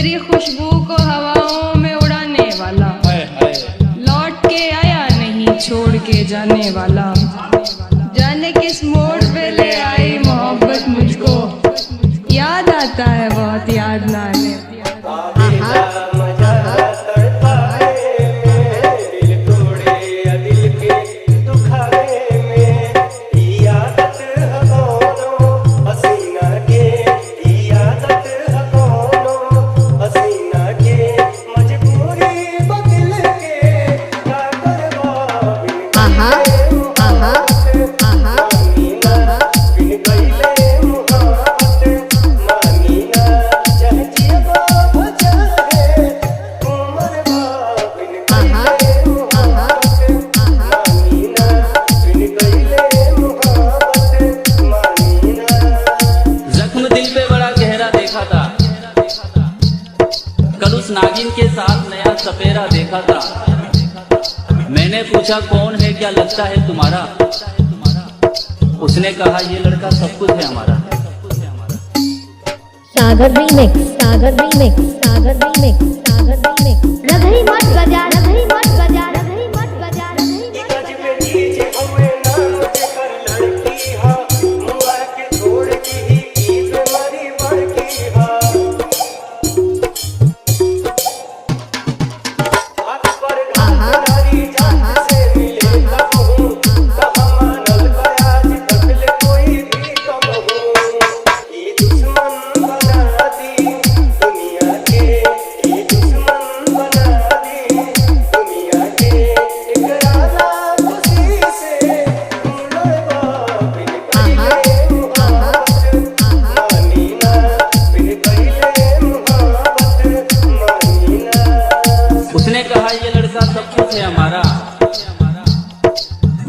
तेरी खुशबू को हवाओं में उड़ाने वाला, लौट के आया नहीं छोड़ के जाने वाला। जाने किस मोड़ पे ले आई मोहब्बत मुझको, याद आता है बहुत याद ना आने। नागिन के साथ नया सपेरा देखा था। मैंने पूछा कौन है, क्या लगता है तुम्हारा? उसने कहा ये लड़का सब कुछ है हमारा। सागर रीमिक्स, सागर रीमिक्स, सागर रीमिक्स, सागर रीमिक्स। रघई मत बजा, रघई मत बजा, रघई मत बजा, रघई मत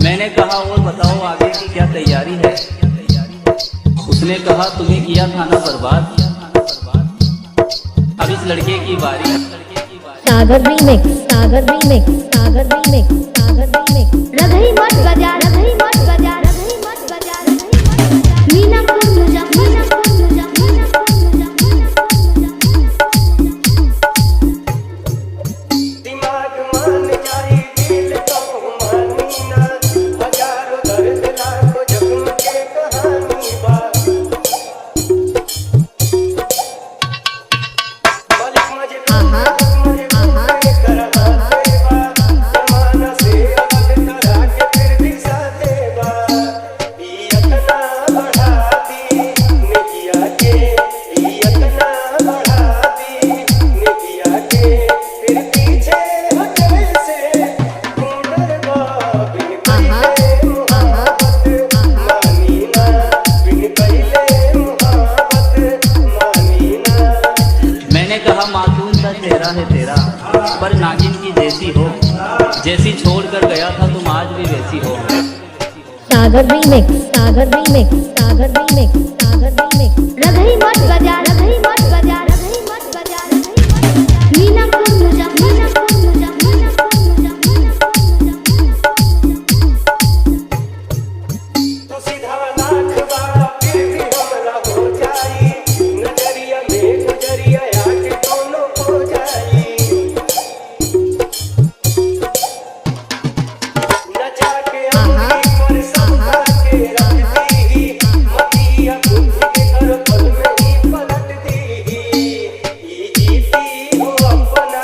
मैंने कहा और बताओ आगे की क्या तैयारी है? उसने कहा तुम्हें किया था ना बर्बाद, अब इस लड़के की बारी। सागर रीमिक्स, सागर रीमिक्स, सागर रीमिक्स, सागर रीमिक्स। रघई मत बजा, रघई मत बजा, रघई मत बजा, रघई मत बजा। मीनापुर मुजफ्फरपुर, मुजफ्फरपुर, दिमाग मान जाई दिल तो मानीना, हजारों दर्द लाखों जख्म के कहानी बा। मालिक मुझे है तेरा, पर नागिन की जैसी हो, जैसी छोड़ कर गया था तुम आज भी वैसी हो। सागर रीमिक्स, सागर रीमिक्स, सागर रीमिक्स, सागर रीमिक्स। रघई मत बजा, रघई मत बजा, रघई मत बजा, रघई मत बजा। मीनापुर मुजफ्फरपुर, मुजफ्फरपुर, मुजफ्फरपुर। तू सीधा लाख बार फिर भी हमला हो जाई, नजरिया में गुजरिया आके दोनों हो जाई। न जाके अपनी पर संभा के रख दी, मतिया बुद्ध के कर पल में ही पलट दी। ये जीती हो अपना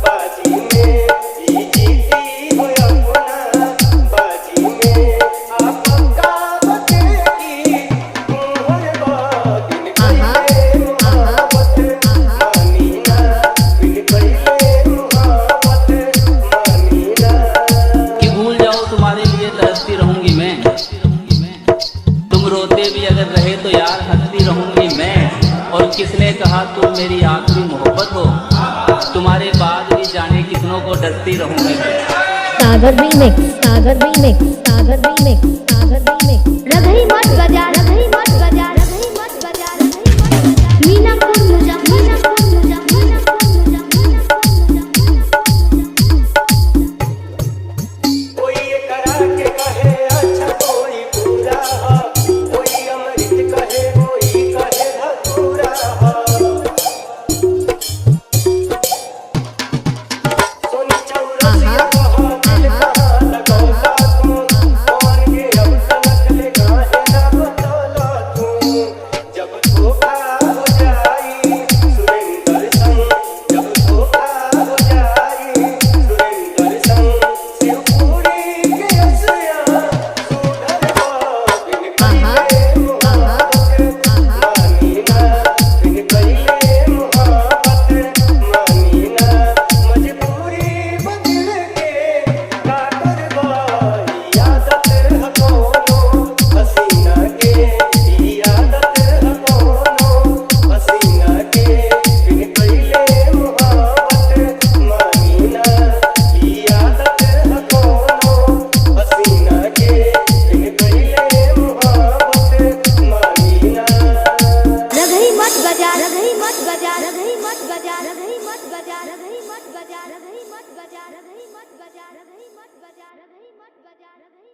बाजी में, ये जीती हो अपना बाजी में। आप पक्का बतेगी तुम्हारे बाद दिन पहले मुहाबत मानी ना, दिन पहले मुहाबत मानी ना। कि भूल जाओ तुम्हारे लिए तरसती रहूंगी मैं, तुम रोते भी अगर रहे तो यार हंसती रहूंगी मैं। और किसने कहा तुम मेरी आखिरी मोहब्बत हो, तुम्हारे बाद भी जाने कितनों को डरती रहूंगी मैं। सागर रीमिक्स, सागर रीमिक्स, सागर रीमिक्स, सागर रीमिक्स। रघई मत बजा, रघई मत बजा, रघई मत बजा, रघई मत बजा। मीनापुर मुजफ्फरपुर, मुजफ्फरपुर, मुजफ्फरपुर। कोई ये करा के कहे अच्छा कोई बुरा, कोई अमृत कहे कोई कहे धतूरा। बजा रघई मत बजा रघई मत बजा रघई मत बजा रघई